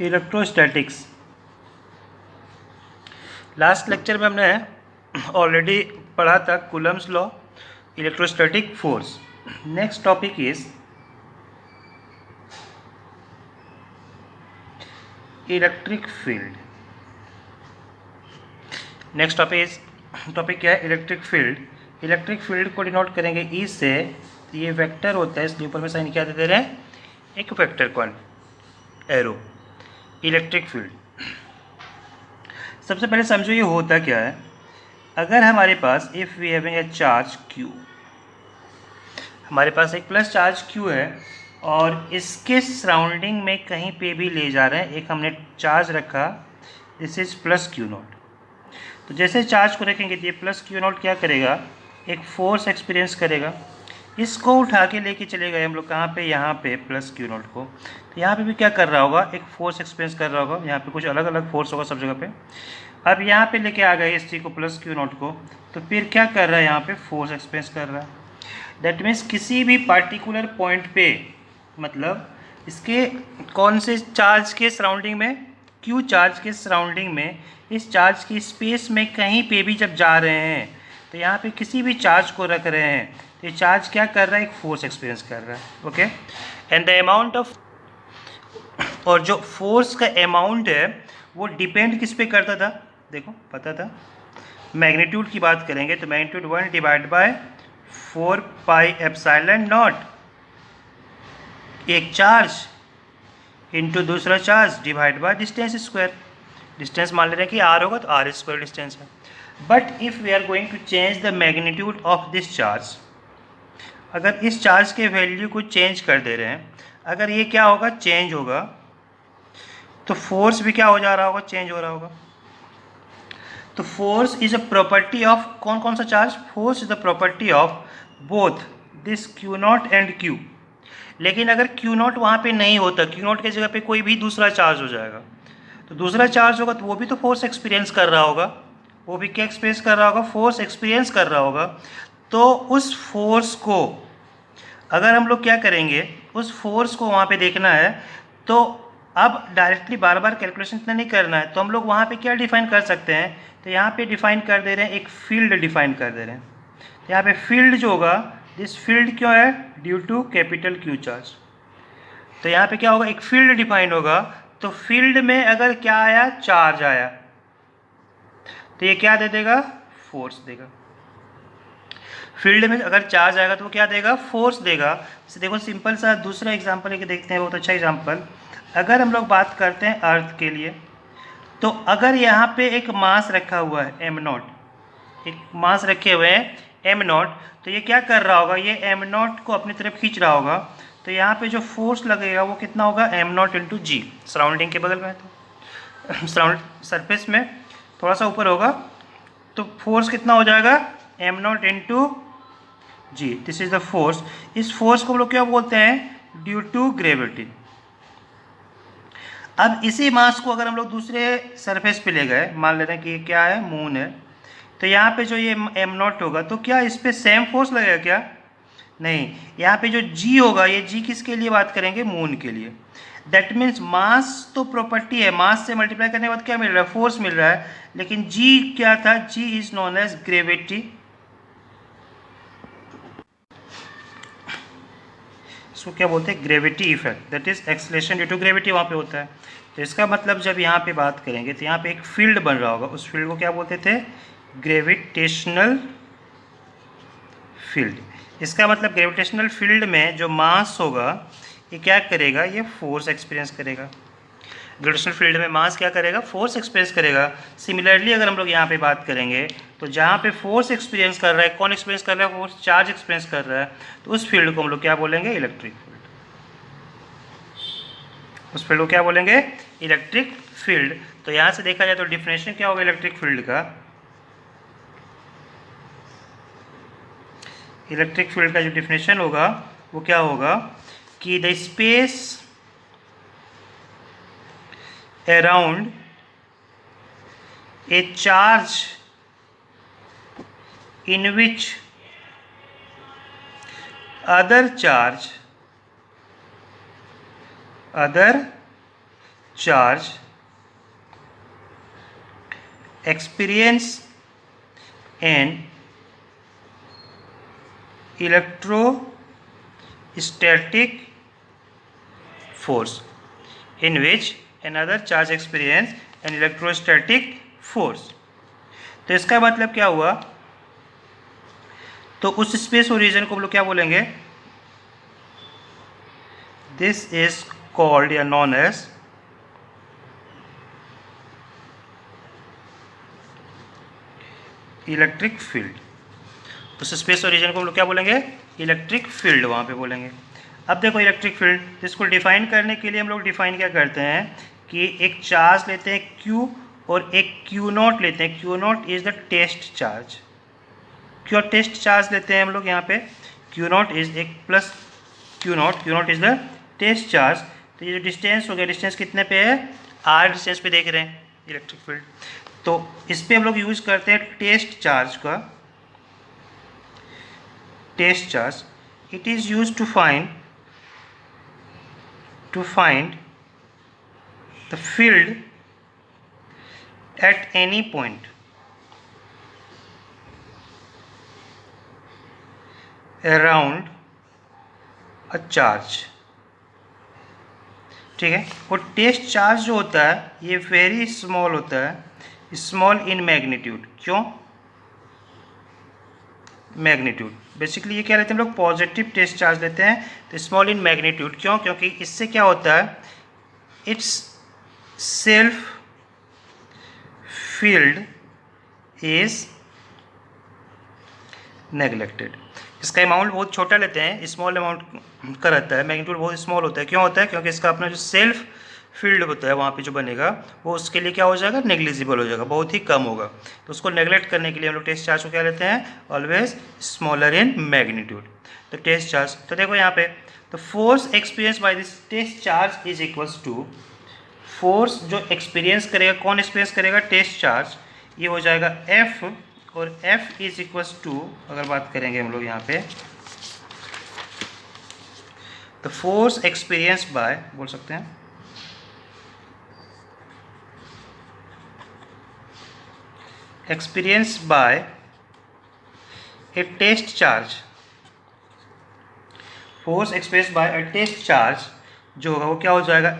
Electrostatics. Last lecture में हमने already पढ़ा था Coulomb's law, electrostatic force. Next topic is electric field. Next topic क्या है? Electric field. इलेक्ट्रिक फील्ड को डिनोट करेंगे ई से। ये वेक्टर होता है, इसलिए ऊपर में साइन क्या दे रहे हैं? एक वेक्टर कौन एरो। इलेक्ट्रिक फील्ड सबसे पहले समझो ये होता क्या है। अगर हमारे पास if we having a charge q, हमारे पास एक प्लस चार्ज q है और इसके सराउंडिंग में कहीं पे भी ले जा रहे हैं, एक हमने चार्ज रखा, this is plus q not. तो जैसे चार्ज को रखेंगे तो ये प्लस q नॉट क्या करेगा? एक फोर्स एक्सपीरियंस करेगा। इसको उठा के लेके चले गए हम लोग कहाँ पे? यहाँ पे प्लस q नॉट को। तो यहाँ पे भी क्या कर रहा होगा? एक फोर्स एक्सपीरियंस कर रहा होगा। यहाँ पे कुछ अलग अलग फोर्स होगा सब जगह पे। अब यहाँ पे लेके आ गए इस चीज़ को प्लस q नॉट को, तो फिर क्या कर रहा है? यहाँ पे फोर्स एक्सपीरियंस कर रहा है। दैट मीन्स किसी भी पार्टिकुलर पॉइंट पे, मतलब इसके कौन से चार्ज के सराउंडिंग में? q चार्ज के सराउंडिंग में, इस चार्ज की स्पेस में कहीं पे भी जब जा रहे हैं तो यहाँ पे किसी भी चार्ज को रख रहे हैं तो ये चार्ज क्या कर रहा है? एक फोर्स एक्सपीरियंस कर रहा है। Okay, and the amount of, और जो फोर्स का अमाउंट है वो डिपेंड किस पे करता था? देखो पता था, मैग्नीट्यूड की बात करेंगे तो magnitude 1 divide by 4 pi epsilon naught, एक चार्ज इनटू दूसरा charge divide by distance square. Distance मान ले रहे हैं कि r होगा तो r स्क्वायर डिस्टेंस है। But if we are going to change the magnitude of this charge, अगर इस चार्ज के वैल्यू को चेंज कर दे रहे हैं, अगर ये क्या होगा? चेंज होगा, तो फोर्स भी क्या हो जा रहा होगा? चेंज हो रहा होगा। तो force is a property of कौन कौन सा charge? Force is the property of both this Q not and Q. लेकिन अगर क्यू नॉट वहाँ पे नहीं होता, क्यू नॉट की जगह पे कोई भी दूसरा चार्ज हो जाएगा, तो दूसरा चार्ज होगा तो वो भी तो फोर्स एक्सपीरियंस कर रहा होगा। वो भी क्या एक्सपीरियंस कर रहा होगा? फोर्स एक्सपीरियंस कर रहा होगा। तो उस फोर्स को अगर हम लोग क्या करेंगे, उस फोर्स को वहाँ पे देखना है, तो अब डायरेक्टली बार बार कैलकुलेशन इतना नहीं करना है, तो हम लोग वहाँ पे क्या डिफाइन कर सकते हैं? तो यहाँ पे डिफाइन कर दे रहे हैं, एक फील्ड डिफाइन कर दे रहे हैं। तो यहाँ पे फील्ड जो होगा, दिस फील्ड क्यों है? Due to capital Q charge. तो यहाँ पे क्या होगा? एक फील्ड डिफाइन होगा। तो फील्ड में अगर क्या आया? चार्ज आया, तो ये क्या दे देगा? फोर्स देगा। फील्ड में अगर चार्ज आएगा तो वो क्या देगा? फोर्स देगा। जैसे देखो सिंपल सा दूसरा एग्जांपल लेके देखते हैं, बहुत अच्छा एग्जांपल। अगर हम लोग बात करते हैं अर्थ के लिए, तो अगर यहाँ पे एक मास रखा हुआ है एम नॉट, एक मास रखे हुए हैं एम नॉट, तो ये क्या कर रहा होगा? ये एम नॉट को अपनी तरफ खींच रहा होगा। तो यहाँ पे जो फोर्स लगेगा वो कितना होगा? M naught into g. Surrounding के बगल में तो सराउंड सरफेस में थोड़ा सा ऊपर होगा, तो फोर्स कितना हो जाएगा? M naught into g. This is the force. इस फोर्स को हम लोग क्या बोलते हैं? Due to gravity. अब इसी मास को अगर हम लोग दूसरे सरफेस पे ले गए, मान लेते हैं कि क्या है? मून है, तो यहाँ पे जो ये एम नॉट होगा तो क्या इस पर सेम फोर्स लगेगा क्या? नहीं। यहाँ पे जो जी होगा, ये जी किसके लिए बात करेंगे? मून के लिए। दैट मीन्स मास तो प्रॉपर्टी है, मास से मल्टीप्लाई करने के बाद क्या मिल रहा है? फोर्स मिल रहा है। लेकिन जी क्या था? जी इज नोन एज ग्रेविटी। इसको क्या बोलते हैं? Gravity effect. That is acceleration due to gravity वहाँ पे होता है। तो इसका मतलब जब यहाँ पे बात करेंगे तो यहाँ पे एक फील्ड बन रहा होगा, उस फील्ड को क्या बोलते थे? Gravitational field. इसका मतलब ग्रेविटेशनल फील्ड में जो मास होगा ये क्या करेगा? ये फोर्स एक्सपीरियंस करेगा। ग्रेविटेशनल फील्ड में मास क्या करेगा? फोर्स एक्सपीरियंस करेगा। सिमिलरली अगर हम लोग यहाँ पे बात करेंगे तो जहाँ पे फोर्स एक्सपीरियंस कर रहा है, कौन एक्सपीरियंस कर रहा है? फोर्स, चार्ज एक्सपीरियंस कर रहा है, तो उस फील्ड को हम लोग क्या बोलेंगे? Electric field. उस फील्ड को क्या बोलेंगे? Electric field. तो यहाँ से देखा जाए तो डिफिनेशन क्या होगा इलेक्ट्रिक फील्ड का? इलेक्ट्रिक फील्ड का जो डिफिनेशन होगा वो क्या होगा कि the space around a charge in which other charge other charge experience an electrostatic force in which another charge experience an electrostatic force। तो इसका मतलब क्या हुआ, तो उस स्पेस और रीजन को हम लोग क्या बोलेंगे, दिस इज कॉल्ड या नॉन एज इलेक्ट्रिक फील्ड। उस स्पेस और रीजन को हम लोग क्या बोलेंगे, इलेक्ट्रिक फील्ड वहाँ पे बोलेंगे। अब देखो इलेक्ट्रिक फील्ड, इसको डिफाइन करने के लिए हम लोग डिफाइन क्या करते हैं कि एक चार्ज लेते हैं Q और एक Q नॉट लेते हैं। Q naught is the test charge, क्यों टेस्ट चार्ज लेते हैं हम लोग यहाँ पे, Q नॉट इज एक plus Q naught is the test charge. तो ये जो डिस्टेंस हो गया, डिस्टेंस कितने पे है, R डिस्टेंस पे देख रहे हैं इलेक्ट्रिक फील्ड। तो इस पर हम लोग यूज करते हैं टेस्ट चार्ज का, test charge. It is use to find the field at any point around a charge। ठीक है, और टेस्ट चार्ज जो होता है ये वेरी स्मॉल होता है, स्मॉल इन मैग्नीट्यूड। क्यों मैग्नीट्यूड, बेसिकली ये क्या लेते हैं हम लोग, पॉजिटिव टेस्ट चार्ज लेते हैं, तो स्मॉल इन मैग्नीट्यूड। क्यों, क्योंकि इससे क्या होता है, it's self field is neglected. इसका अमाउंट बहुत छोटा लेते हैं, स्मॉल अमाउंट का रहता है, मैग्नीट्यूड बहुत स्मॉल होता है। क्यों होता है, क्योंकि इसका अपना जो सेल्फ फील्ड होता है वहाँ पे जो बनेगा वो उसके लिए क्या हो जाएगा, नेग्लिजिबल हो जाएगा, बहुत ही कम होगा। तो उसको नेग्लेक्ट करने के लिए हम लोग टेस्ट चार्ज को क्या लेते हैं, ऑलवेज स्मॉलर इन मैग्नीट्यूड। तो टेस्ट चार्ज, तो देखो यहाँ पे, तो force experience by this test charge is equals to, force जो एक्सपीरियंस करेगा, कौन एक्सपीरियंस करेगा, टेस्ट चार्ज, ये हो जाएगा F, और F इज इक्वल्स टू, अगर बात करेंगे हम लोग यहाँ पे, तो फोर्स एक्सपीरियंस बाय, बोल सकते हैं experience by a test charge, force experience by a test charge जो होगा वो क्या हो जाएगा,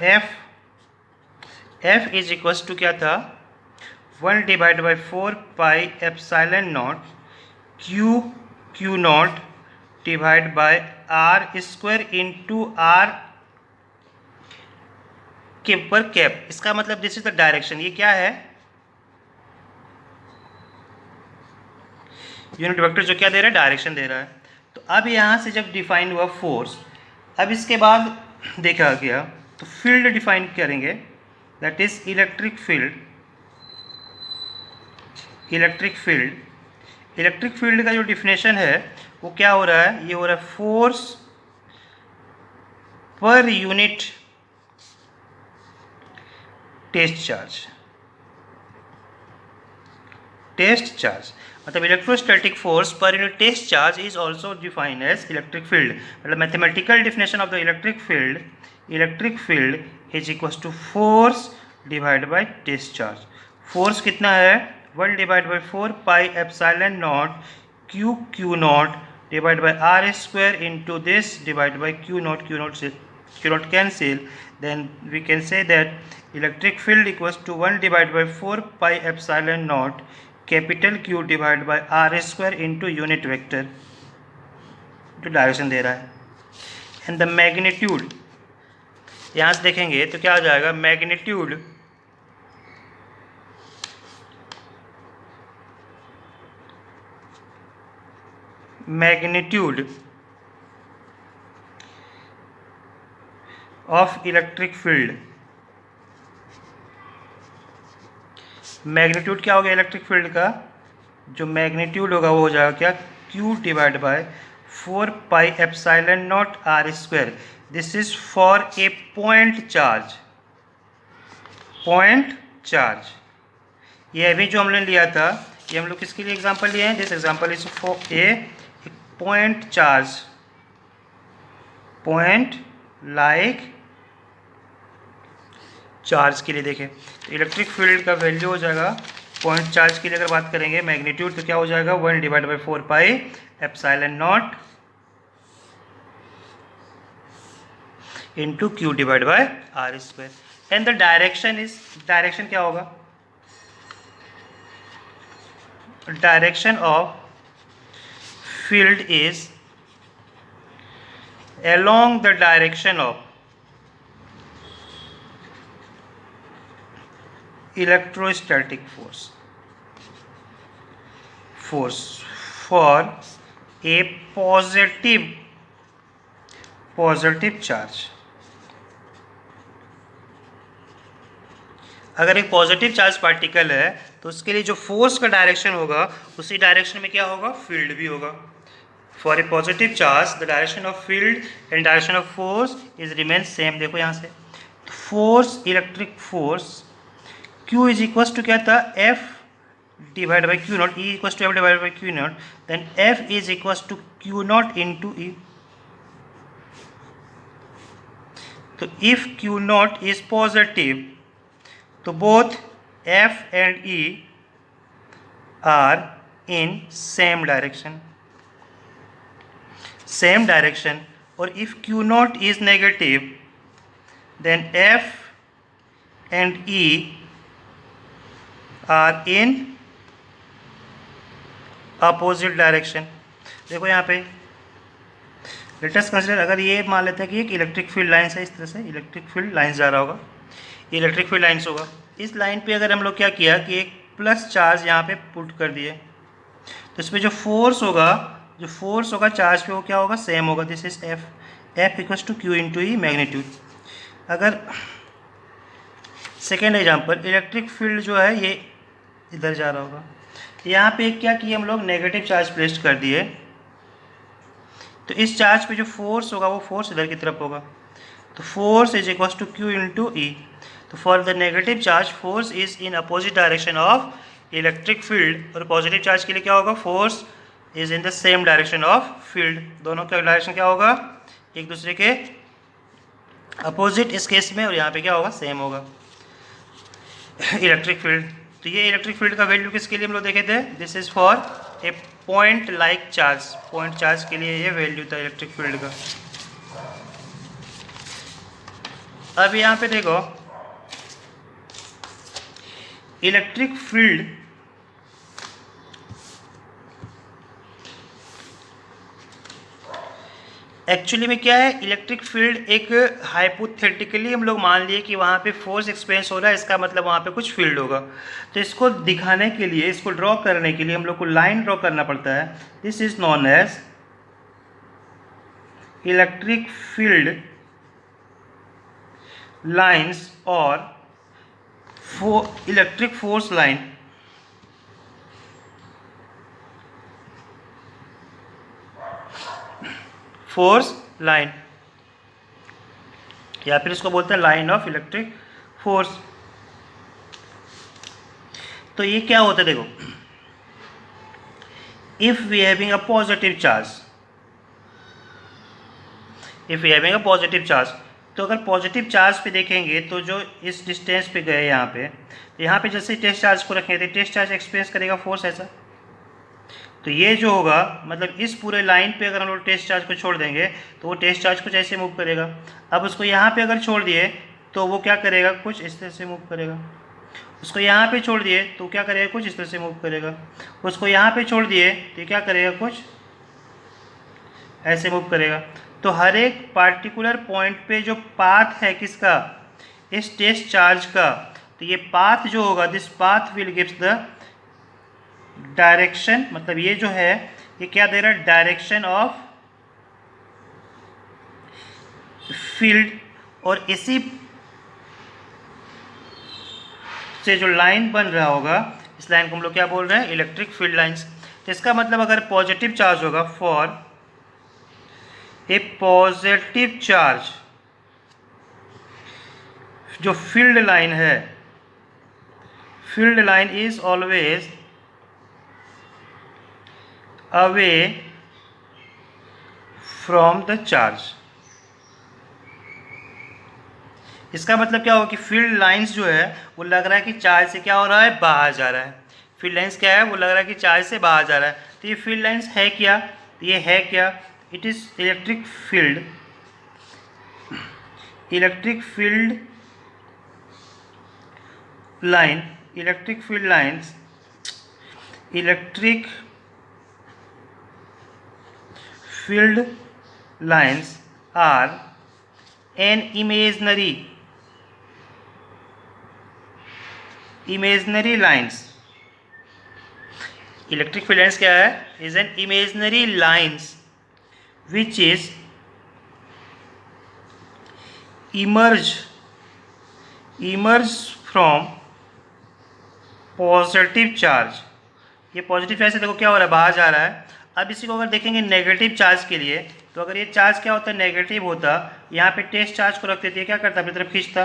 F इज इक्वल्स टू क्या था, 1 divide by 4 pi epsilon naught Q naught divide by R square into R के ऊपर कैप। इसका मतलब दिस इज द डायरेक्शन, ये क्या है, यूनिट वेक्टर जो क्या दे रहा है, डायरेक्शन दे रहा है। तो अब यहाँ से जब डिफाइन हुआ फोर्स, अब इसके बाद देखा गया तो फील्ड डिफाइन करेंगे, that is electric field. Electric field का जो डिफिनेशन है वो क्या हो रहा है, ये हो रहा है force per unit test charge, मतलब electrostatic force per unit test charge is also defined as electric field. मतलब mathematical definition of the electric field is equal to force divide by test charge. Force कितना है, 1 divide by 4 pi epsilon naught Q naught divide by R square into this divide by Q naught cancel, then we can say that electric field equals to 1 divided by 4 pi epsilon naught capital Q divided by R square into unit vector, जो direction दे रहा है। And the magnitude, यहाँ से देखेंगे तो क्या आ जाएगा, magnitude of electric field, magnitude क्या हो गया इलेक्ट्रिक फील्ड का, जो मैग्नीट्यूड होगा वो हो जाएगा क्या, Q divide by 4 pi epsilon not R square. This is for a point charge. ये अभी जो हमने लिया था, ये हम लोग किसके लिए एग्जांपल लिए हैं, this example is for a point charge, point like charge के लिए देखें तो इलेक्ट्रिक फील्ड का वैल्यू हो जाएगा पॉइंट चार्ज के लिए अगर बात करेंगे मैग्नीट्यूड तो क्या हो जाएगा 1/4π∁ into Q divide by R square and the direction क्या होगा direction of field is along the direction of electrostatic force for a positive charge। अगर एक पॉजिटिव चार्ज पार्टिकल है तो उसके लिए जो फोर्स का डायरेक्शन होगा उसी डायरेक्शन में क्या होगा फील्ड भी होगा। For a positive charge the direction of field and direction of force is remain same. देखो यहाँ से force electric force Q is equal to क्या था F divide by Q naught, E equal to F divide by Q naught, then F is equal to Q naught into E। तो if Q naught is positive तो both F and E are in same direction, और if Q naught is negative then F and E are in opposite direction। देखो यहाँ पे let us consider, अगर ये मान लेते हैं कि एक इलेक्ट्रिक फील्ड लाइन्स है, इस तरह से इलेक्ट्रिक फील्ड लाइन्स जा रहा होगा, ये इलेक्ट्रिक फील्ड लाइन्स होगा। इस लाइन पे अगर हम लोग क्या किया कि एक प्लस चार्ज यहाँ पे पुट कर दिए तो इसमें जो फोर्स होगा चार्ज पे वो क्या होगा सेम होगा। This is F equals to Q into E magnitude. अगर सेकेंड एग्जाम्पल इलेक्ट्रिक फील्ड जो है ये इधर जा रहा होगा, यहाँ पे क्या किए हम लोग नेगेटिव चार्ज प्लेस कर दिए, तो इस चार्ज पे जो फोर्स होगा वो फोर्स इधर की तरफ होगा, तो force is equal to Q into E. तो for the negative charge force is in opposite direction of electric field, और पॉजिटिव चार्ज के लिए क्या होगा force is in the same direction of field. दोनों का डायरेक्शन क्या होगा एक दूसरे के अपोजिट इस केस में, और यहाँ पे क्या होगा सेम होगा इलेक्ट्रिक फील्ड। तो ये इलेक्ट्रिक फील्ड का वैल्यू किसके लिए हम लोग देखे थे, this is for a point like charge, point charge के लिए ये वैल्यू था इलेक्ट्रिक फील्ड का। अब यहाँ पे देखो इलेक्ट्रिक फील्ड एक्चुअली में क्या है, इलेक्ट्रिक फील्ड एक हाइपोथेटिकली हम लोग मान लिए कि वहाँ पे फोर्स एक्सपेंस हो रहा है, इसका मतलब वहाँ पे कुछ फील्ड होगा। तो इसको दिखाने के लिए, इसको ड्रॉ करने के लिए हम लोग को लाइन ड्रॉ करना पड़ता है। This is known as electric field lines और electric force line. Force line या फिर इसको बोलते हैं लाइन ऑफ इलेक्ट्रिक फोर्स। तो ये क्या होता है देखो, if we having a positive charge, तो अगर पॉजिटिव चार्ज पे देखेंगे तो जो इस डिस्टेंस पे गए यहाँ पे जैसे टेस्ट चार्ज को रखें तो टेस्ट चार्ज एक्सपीरियंस करेगा फोर्स ऐसा। तो ये जो होगा मतलब इस पूरे लाइन पे अगर हम लोग टेस्ट चार्ज को छोड़ देंगे तो वो टेस्ट चार्ज कुछ ऐसे मूव करेगा। अब उसको यहाँ पे अगर छोड़ दिए तो वो क्या करेगा कुछ इस तरह से मूव करेगा। उसको यहाँ पे छोड़ दिए तो क्या करेगा कुछ इस तरह से मूव करेगा। उसको यहाँ पे छोड़ दिए तो क्या करेगा कुछ ऐसे मूव करेगा। तो हर एक पार्टिकुलर पॉइंट पे जो पाथ है किसका, इस टेस्ट चार्ज का, तो ये पाथ जो होगा this path will gives the direction, मतलब ये जो है ये क्या दे रहा है डायरेक्शन ऑफ फील्ड। और इसी से जो लाइन बन रहा होगा इस लाइन को हम लोग क्या बोल रहे हैं इलेक्ट्रिक फील्ड लाइंस। तो इसका मतलब अगर पॉजिटिव चार्ज होगा, फॉर ए पॉजिटिव चार्ज जो फील्ड लाइन है, field line is always away from the charge. इसका मतलब क्या होगा कि फील्ड लाइंस जो है वो लग रहा है कि चार्ज से क्या हो रहा है, बाहर जा रहा है। फील्ड लाइंस क्या है, वो लग रहा है कि चार्ज से बाहर जा रहा है। तो ये फील्ड लाइंस है क्या, तो ये है क्या, it is electric field, electric field line, electric field lines, electric field lines are an imaginary lines. Electric field lines क्या है, is an imaginary lines which is emerge from positive charge. ये positive charge से देखो क्या हो रहा है, बाहर जा रहा है। अब इसी को अगर देखेंगे नेगेटिव चार्ज के लिए, तो अगर ये चार्ज क्या होता है, नेगेटिव होता, यहाँ पे टेस्ट चार्ज को रखते थे, क्या करता, अपनी तरफ खींचता।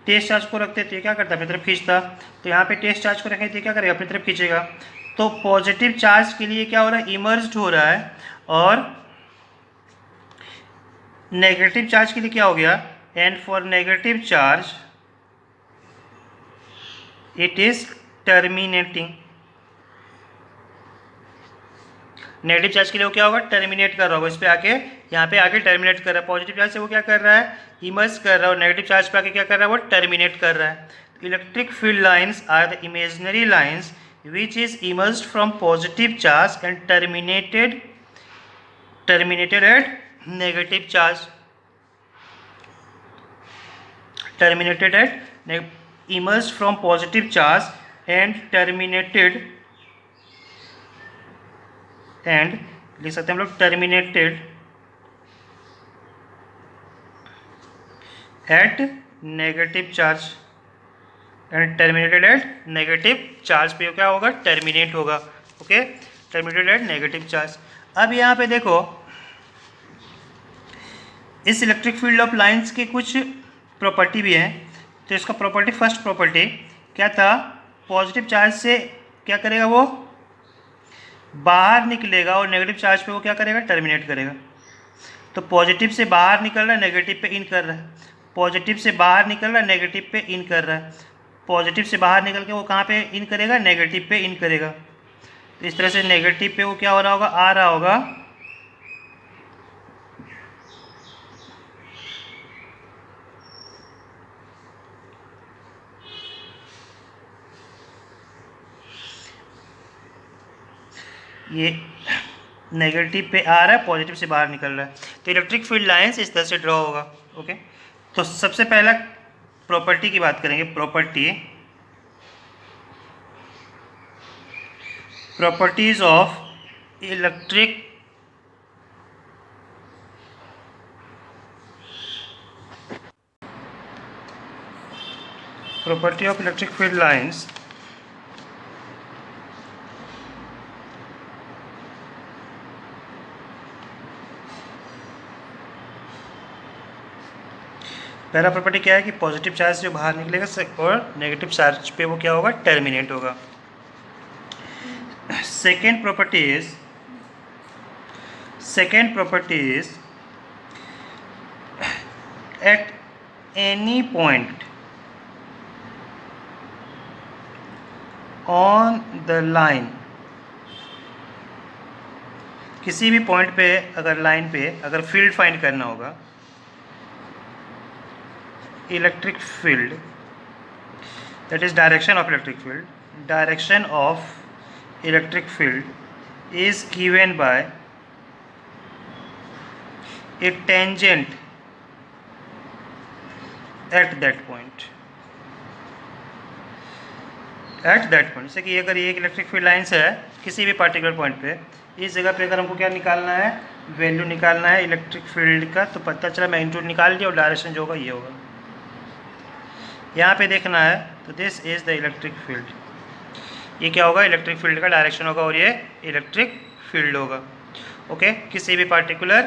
टेस्ट चार्ज को रखते थे, क्या करता, अपनी तरफ खींचता। तो यहाँ पे टेस्ट चार्ज को रखें तो क्या करेगा, अपनी तरफ खींचेगा। तो पॉजिटिव चार्ज के लिए क्या हो रहा है, इमर्ज्ड हो रहा है, और नेगेटिव चार्ज के लिए क्या हो गया, and for negative charge it is terminating. Negative charge के लिए वो क्या होगा, टर्मिनेट कर रहा होगा, इस पे आके, यहाँ पे आके टर्मिनेट कर रहा है। पॉजिटिव चार्ज से वो क्या कर रहा है, इमर्ज कर रहा है, और नेगेटिव चार्ज पे आके क्या कर रहा है, वो टर्मिनेट कर रहा है। Electric field lines are the imaginary lines which is emerged from positive charge and terminated at negative charge, terminated at emerged from positive charge and terminated, and लिख सकते हैं हम लोग terminated at negative charge, and terminated at negative charge पे क्या होगा, terminate होगा। Okay, terminated at negative charge. अब यहाँ पे देखो, इस इलेक्ट्रिक फील्ड ऑफ लाइंस के कुछ प्रॉपर्टी भी हैं। तो इसका प्रॉपर्टी, फर्स्ट प्रॉपर्टी क्या था, पॉजिटिव चार्ज से क्या करेगा, वो बाहर निकलेगा, और नेगेटिव चार्ज पे वो क्या करेगा, टर्मिनेट करेगा। तो पॉजिटिव से बाहर निकल रहा है, नेगेटिव पे इन कर रहा है। पॉजिटिव से बाहर निकल रहा है, नेगेटिव पे इन कर रहा है। पॉजिटिव से बाहर निकल के वो कहाँ पे इन करेगा, नेगेटिव पे इन करेगा। तो इस तरह से नेगेटिव पे वो क्या हो रहा होगा, आ रहा होगा। ये नेगेटिव पे आ रहा है, पॉजिटिव से बाहर निकल रहा है। तो इलेक्ट्रिक फील्ड लाइंस इस तरह से ड्रॉ होगा। ओके, तो सबसे पहला प्रॉपर्टी की बात करेंगे। Properties of electric field lines. पहला प्रॉपर्टी क्या है कि पॉजिटिव चार्ज जो बाहर निकलेगा और नेगेटिव चार्ज पे वो क्या होगा, टर्मिनेट होगा। Second property is at any point on the line, किसी भी पॉइंट पे अगर लाइन पे अगर फील्ड फाइंड करना होगा, electric field, that is direction of electric field is given by a tangent at that point। जैसे कि अगर ये एक इलेक्ट्रिक फील्ड लाइन्स है किसी भी पार्टिकुलर पॉइंट पे, इस जगह पे अगर हमको क्या निकालना है, वैल्यू निकालना है इलेक्ट्रिक फील्ड का, तो पता चला मैग्नीट्यूड निकाल दिया और डायरेक्शन जो होगा ये होगा। यहाँ पे देखना है, तो this is the electric field, ये क्या होगा, इलेक्ट्रिक फील्ड का डायरेक्शन होगा, और ये इलेक्ट्रिक फील्ड होगा। ओके, किसी भी पार्टिकुलर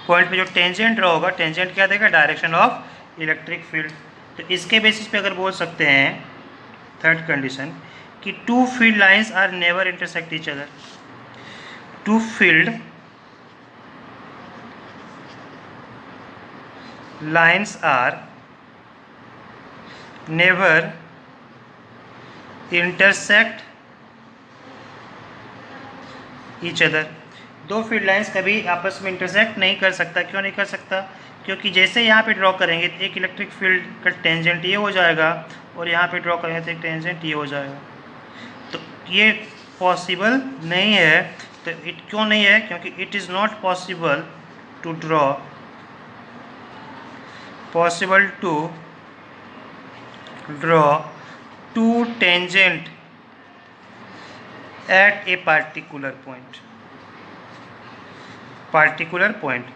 पॉइंट पे जो टेंजेंट ड्रॉ होगा, टेंजेंट क्या देगा, डायरेक्शन ऑफ इलेक्ट्रिक फील्ड। तो इसके बेसिस पे अगर बोल सकते हैं, थर्ड कंडीशन, कि two field lines are never intersect each other. Two field lines are never intersect each other। दो फील्ड लाइंस कभी आपस में इंटरसेक्ट नहीं कर सकता। क्यों नहीं कर सकता? क्योंकि जैसे यहाँ पे ड्रॉ करेंगे तो एक इलेक्ट्रिक फील्ड का टेंजेंट ये हो जाएगा और यहाँ पे ड्रॉ करेंगे तो एक टेंजेंट ये हो जाएगा। तो ये पॉसिबल नहीं है। तो इट क्यों नहीं है? क्योंकि it is not possible to draw two tangent at a particular point.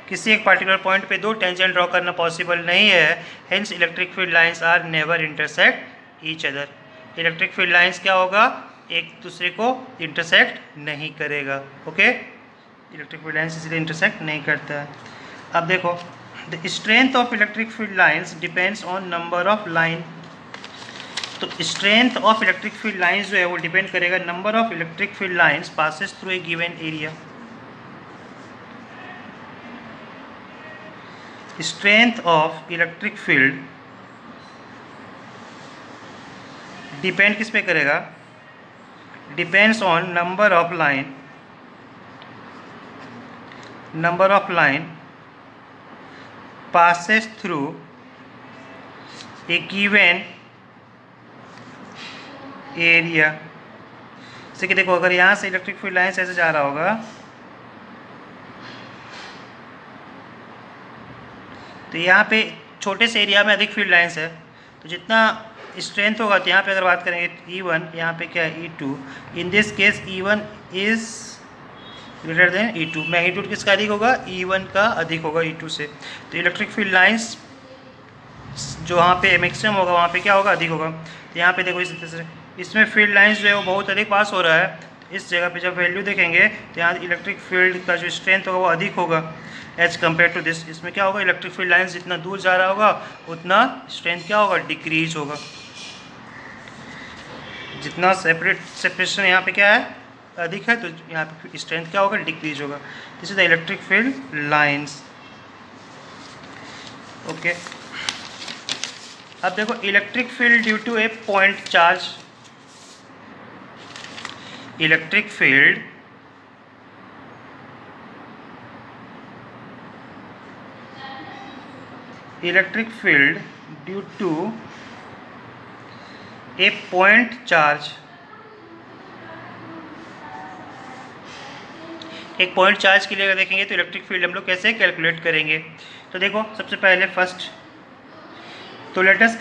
किसी एक पार्टिकुलर पॉइंट पे दो टेंजेंट ड्रॉ करना पॉसिबल नहीं है। Hence electric field lines are never intersect each other. Electric field lines क्या होगा? एक दूसरे को इंटरसेक्ट नहीं करेगा। ओके, इलेक्ट्रिक फील्ड लाइंस इसलिए इंटरसेक्ट नहीं करता है। अब देखो, the strength of electric field lines depends on number of line. तो strength of electric field lines जो है वो डिपेंड करेगा number of electric field lines passes through a given area. Strength of electric field depend किस पे करेगा? Depends on number of line passes through a given area। जैसे कि देखो, अगर यहाँ से इलेक्ट्रिक फील्ड लाइन ऐसे जा रहा होगा तो यहाँ पे छोटे से एरिया में अधिक फील्ड लाइंस है, तो जितना स्ट्रेंथ होगा, तो यहाँ पे अगर बात करेंगे E1, यहाँ पे क्या है E2। In this case E1 is greater than E2। Magnitude किसका अधिक होगा? E1 का अधिक होगा E2 से। तो इलेक्ट्रिक फील्ड लाइंस जो वहाँ पे मैक्सिमम होगा वहाँ पे क्या होगा? अधिक होगा। तो यहाँ पे देखो, इस तरह से इसमें फील्ड लाइंस जो है वो बहुत अधिक पास हो रहा है। इस जगह पे जब वैल्यू देखेंगे तो यहाँ इलेक्ट्रिक फील्ड का जो स्ट्रेंथ होगा वो अधिक होगा एज कम्पेयर टू दिस। इसमें क्या होगा? इलेक्ट्रिक फील्ड लाइंस जितना दूर जा रहा होगा उतना स्ट्रेंथ क्या होगा? डिक्रीज होगा। जितना सेपरेशन यहाँ पे क्या है? अधिक है, तो यहाँ पे स्ट्रेंथ क्या होगा? डिक्रीज होगा। This is the electric field lines. Okay, अब देखो, electric field due to a point charge. Electric field due to a point charge. एक पॉइंट चार्ज के लिए अगर देखेंगे तो इलेक्ट्रिक फील्ड हम लोग कैसे कैलकुलेट करेंगे? तो देखो, सबसे पहले फर्स्ट तो let us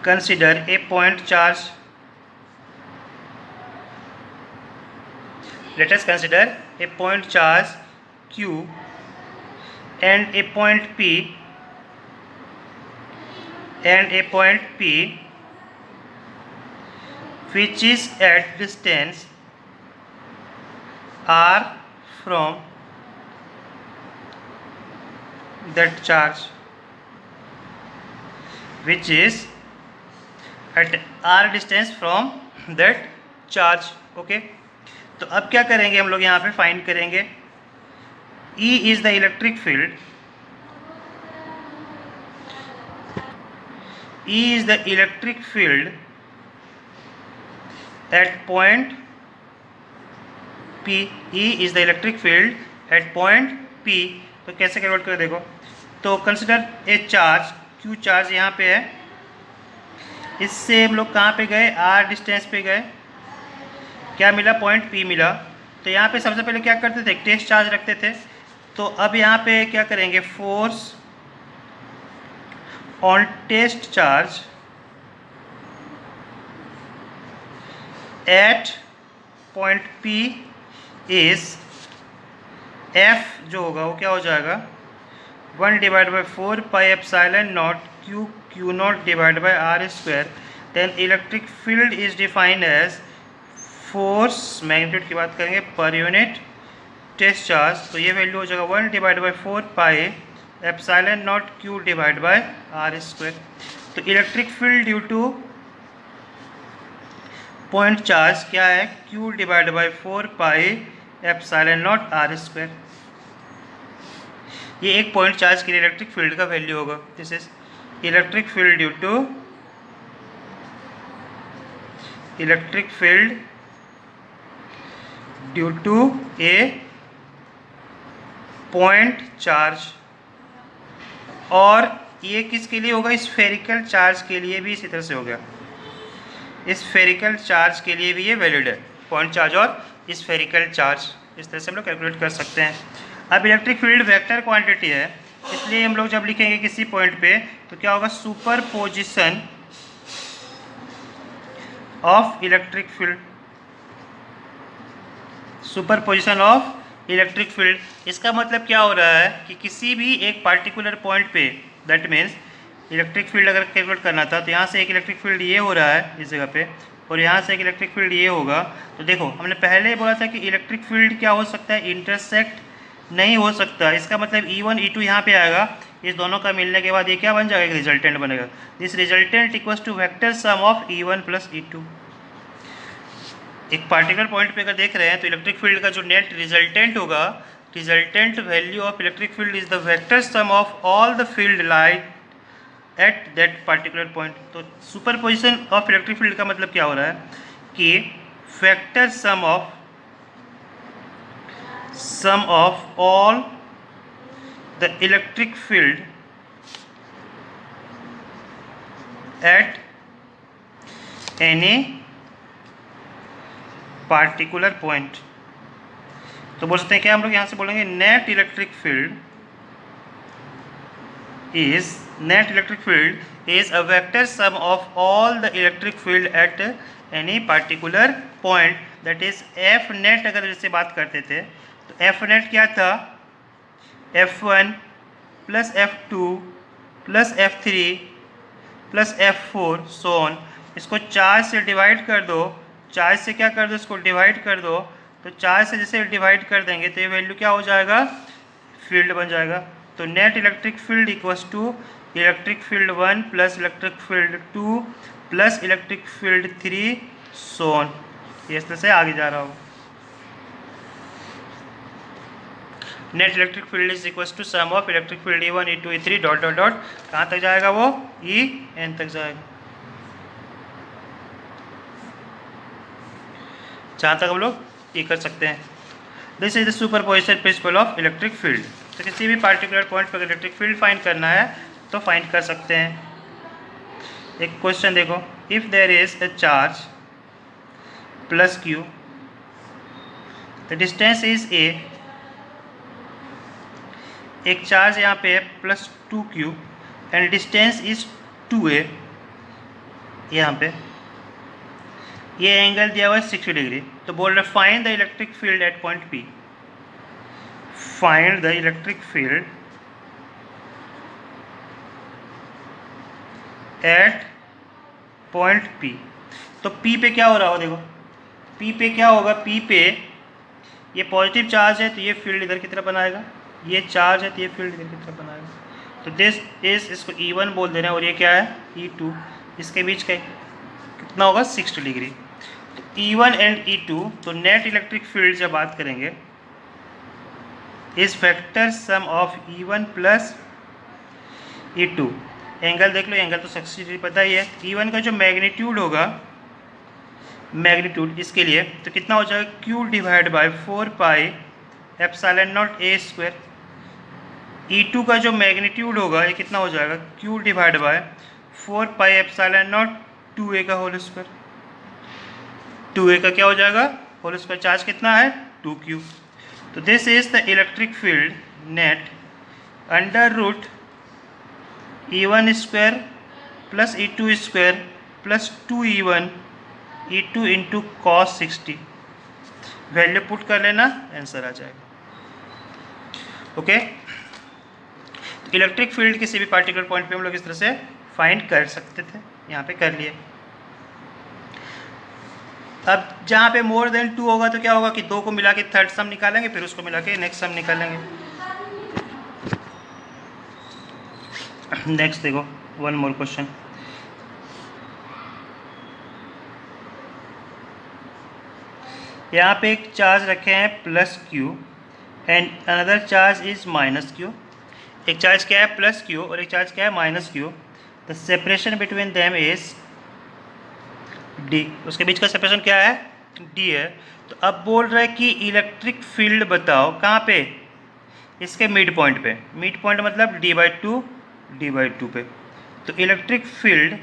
consider a point charge. Let us consider a point charge Q and a point P which is at distance r from that charge, which is at r distance from that charge। Okay, तो अब क्या करेंगे हम लोग? यहाँ पे find करेंगे E is the electric field at point P। E is the electric field at point P। तो कैसे कैलकुलेट कर? देखो, तो consider a charge Q charge यहाँ पे है। इससे हम लोग कहाँ पे गए? R डिस्टेंस पे गए। क्या मिला? पॉइंट P मिला। तो यहाँ पे सबसे पहले क्या करते थे? टेस्ट चार्ज रखते थे। तो अब यहाँ पे क्या करेंगे? Force on test charge at point P is F, जो होगा वो क्या हो जाएगा? 1/4πε0 Q0 divide by R square. Then electric field is defined as force, magnitude की बात करेंगे, पर यूनिट टेस्ट चार्ज। तो ये वैल्यू हो जाएगा 1/4πε0 Q divide by R square. तो electric field due to point charge क्या है? Q divide by 4πε0 epsilon naught R square. ये एक पॉइंट चार्ज के लिए इलेक्ट्रिक फील्ड का वैल्यू होगा। This is electric field due to a point charge. और ये किसके लिए होगा? स्फेरिकल चार्ज के लिए भी इसी तरह से हो गया। स्फेरिकल चार्ज के लिए भी ये वैलिड है, पॉइंट चार्ज और स्फेरिकल चार्ज। इस तरह से हम लोग कैलकुलेट कर सकते हैं। अब इलेक्ट्रिक फील्ड वेक्टर क्वांटिटी है, इसलिए हम लोग जब लिखेंगे किसी पॉइंट पे तो क्या होगा? Super position of electric field, super position of electric field. इसका मतलब क्या हो रहा है कि किसी भी एक पार्टिकुलर पॉइंट पे, दैट मीन्स इलेक्ट्रिक फील्ड अगर कैलकुलेट करना था तो यहाँ से एक इलेक्ट्रिक फील्ड ये हो रहा है इस जगह पे, और यहाँ से एक इलेक्ट्रिक फील्ड ये होगा। तो देखो हमने पहले ही बोला था कि इलेक्ट्रिक फील्ड क्या हो सकता है? इंटरसेक्ट नहीं हो सकता। इसका मतलब E1 E2 यहाँ पे आएगा, इस दोनों का मिलने के बाद ये क्या बन जाएगा? एक रिजल्टेंट बनेगा। This resultant equals to vector sum of E1 plus E2। एक पार्टिकुलर पॉइंट पे अगर देख रहे हैं तो इलेक्ट्रिक फील्ड का जो नेट रिजल्टेंट होगा, resultant value of electric field is the vector sum of all the field light at that particular point. तो सुपरपोजिशन ऑफ इलेक्ट्रिक फील्ड का मतलब क्या हो रहा है कि vector sum of all the electric field at any particular point. तो बोल सकते हैं क्या हम लोग यहाँ से बोलेंगे? Net electric field is a vector sum of all the electric field at any particular point, that is F net। अगर इससे बात करते थे तो F net क्या था? F1 plus F2 plus F3 plus F4 सोन। इसको 4 से डिवाइड कर दो, 4 से क्या कर दो? इसको डिवाइड कर दो। तो 4 से जैसे डिवाइड कर देंगे तो ये वैल्यू क्या हो जाएगा? फील्ड बन जाएगा। तो net electric field equals to electric field 1 plus electric field 2 plus electric field 3 so on. ये इस तरह से आगे जा रहा हो। Net electric field is equals to sum of electric field E1 E2 E3 dot dot dot. कहाँ तक जाएगा वो? En तक जाएगा। जहाँ तक हम लोग ये कर सकते हैं। This is the superposition principle of electric field. तो किसी भी पार्टिकुलर पॉइंट पर इलेक्ट्रिक फील्ड फाइंड करना है तो फाइंड कर सकते हैं। एक क्वेश्चन देखो, if there is a charge plus Q, the distance is A। एक चार्ज यहाँ पे है plus 2Q and distance is 2A। यहाँ पे ये एंगल दिया हुआ है 60 डिग्री। तो बोल रहे find the electric field eight point P। Find the electric field eight point P। तो P पे क्या हो रहा हो? देखो P पे क्या होगा? P पे ये पॉजिटिव चार्ज है तो ये फील्ड इधर की तरफ बनाएगा, ये चार्ज है तो ये फील्ड इधर की तरफ बनाएगा। तो दिस इज, इसको E1 बोल दे रहे हैं और ये क्या है? E2। इसके बीच का कितना होगा? 60 डिग्री। तो E1 एंड E2, तो नेट इलेक्ट्रिक फील्ड जब बात करेंगे इस vector sum of E1 plus E2। Angle देख लो, एंगल तो 60 डिग्री पता ही है। E1 का जो मैग्नीट्यूड होगा, मैग्नीट्यूड इसके लिए तो कितना हो जाएगा? Q divide by 4 pi epsilon not A square. E2 का जो मैग्नीट्यूड होगा ये कितना हो जाएगा? Q divide by 4 pi epsilon not 2A का होल स्क्वायर। 2A का क्या हो जाएगा? Whole square. चार्ज कितना है? 2Q। तो this is the electric field net under root E1 square plus E2 square plus 2E1 E2 into cos 60। Value put कर लेना, आंसर आ जाएगा। ओके, तो इलेक्ट्रिक फील्ड किसी भी पार्टिकुलर पॉइंट पे हम लोग इस तरह से फाइंड कर सकते थे। यहाँ पे कर लिए। अब जहाँ पे मोर देन 2 होगा तो क्या होगा कि 2 को मिला के थर्ड सम निकालेंगे, फिर उसको मिला के नेक्स्ट सम निकालेंगे। नेक्स्ट देखो, वन मोर क्वेश्चन। यहाँ पे एक चार्ज रखे हैं plus Q and another charge is minus Q. एक चार्ज क्या है प्लस क्यू और एक चार्ज क्या है minus Q. The separation between them is D. उसके बीच का सेपरेशन क्या है डी है। तो अब बोल रहा है कि इलेक्ट्रिक फील्ड बताओ कहाँ पे, इसके मिड पॉइंट पे। मिड पॉइंट मतलब d/2 पे। तो electric field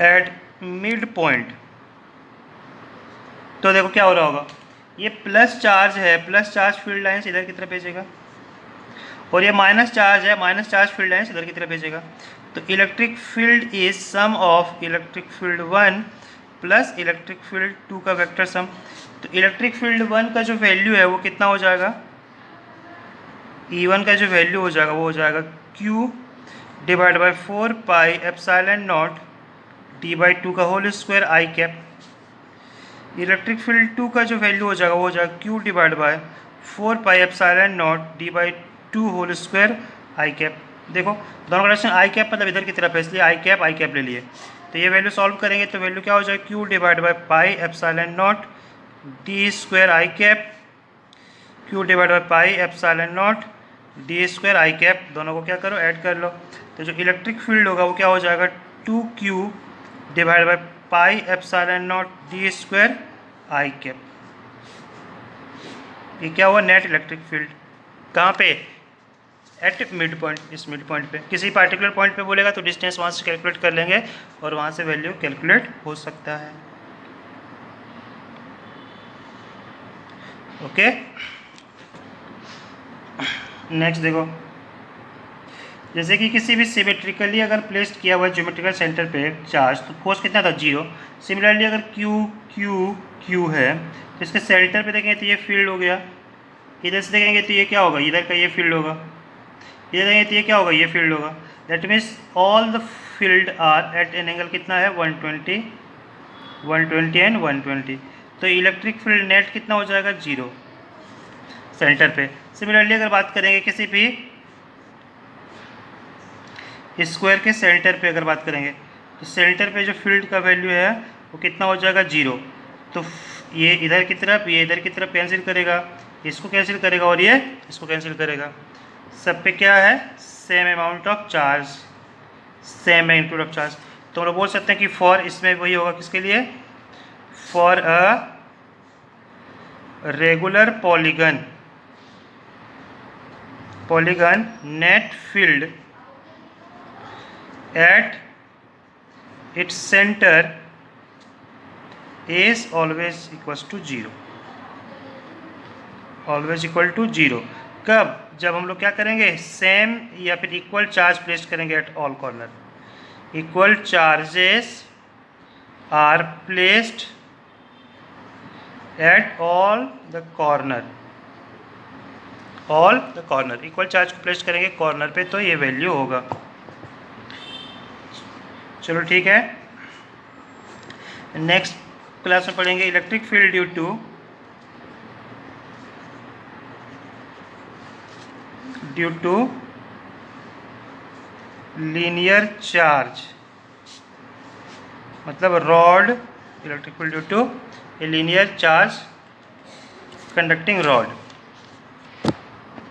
at mid point. तो देखो क्या हो रहा होगा, ये प्लस चार्ज है, प्लस चार्ज फील्ड लाइन्स इधर की तरफ भेजेगा और ये माइनस चार्ज है, माइनस चार्ज फील्ड लाइन्स इधर की तरफ भेजेगा। तो electric field is sum of electric field 1 plus electric field 2 का वेक्टर सम। तो इलेक्ट्रिक फील्ड 1 का जो वैल्यू है वो कितना हो जाएगा, E1 का जो वैल्यू हो जाएगा वो हो जाएगा Q/4 pi epsilon naught d/2 का होल स्क्वायर आई कैप। इलेक्ट्रिक फील्ड 2 का जो वैल्यू हो जाएगा वो हो जाएगा Q/4 pi epsilon naught d/2 whole square आई कैप। देखो दोनों का डायरेक्शन आई कैप मतलब इधर की तरफ है, इसलिए आई कैप ले लिए। तो ये वैल्यू सॉल्व करेंगे तो वैल्यू क्या हो जाएगा Q/पाई एप्सिलॉन नॉट d स्क्वायर आई कैप, Q/पाई एप्सिलॉन नॉट d स्क्वायर आई कैप। दोनों को क्या करो ऐड कर लो। तो जो इलेक्ट्रिक फील्ड होगा वो क्या हो जाएगा 2Q/पाई एप्सिलॉन नॉट d स्क्वायर आई कैप। ये क्या हुआ नेट इलेक्ट्रिक फील्ड कहाँ पे एट मिड पॉइंट। इस मिड पॉइंट पे किसी पार्टिकुलर पॉइंट पे बोलेगा तो डिस्टेंस वहाँ से कैलकुलेट कर लेंगे और वहाँ से वैल्यू कैलकुलेट हो सकता है। ओके नेक्स्ट देखो, जैसे कि किसी भी सिमेट्रिकली अगर प्लेस्ड किया हुआ ज्योमेट्रिकल सेंटर पे चार्ज तो फोर्स कितना था 0। सिमिलरली अगर Q है तो इसके सेंटर पे देखेंगे तो ये फील्ड हो गया। इधर से देखेंगे तो ये क्या होगा, इधर का ये फील्ड होगा। इधर देखेंगे तो ये क्या होगा, ये फील्ड होगा। That means all the field are at an angle कितना है 120 एंड 120। तो इलेक्ट्रिक फील्ड नेट कितना हो जाएगा 0 सेंटर पे। सिमिलरली अगर बात करेंगे किसी भी स्क्वायर के सेंटर पे अगर बात करेंगे तो सेंटर पे जो फील्ड का वैल्यू है वो कितना हो जाएगा 0। तो ये इधर की तरफ ये इधर की तरफ कैंसिल करेगा, इसको कैंसिल करेगा और ये इसको कैंसिल करेगा। सब पे क्या है same amount of charge, same magnitude of charge. तो हम लोग बोल सकते हैं कि फॉर इसमें वही होगा किसके लिए, for a regular polygon net field at its center is always equals to 0, always equal to 0। कब, जब हम लोग क्या करेंगे सेम या फिर इक्वल चार्ज प्लेस करेंगे at all corner. Equal charges are placed at all the corner. Equal charge को प्लेस करेंगे कॉर्नर पे तो ये वैल्यू होगा। चलो ठीक है, नेक्स्ट क्लास में पढ़ेंगे electric field due to linear charge, मतलब rod, electric field due to a linear charge conducting rod.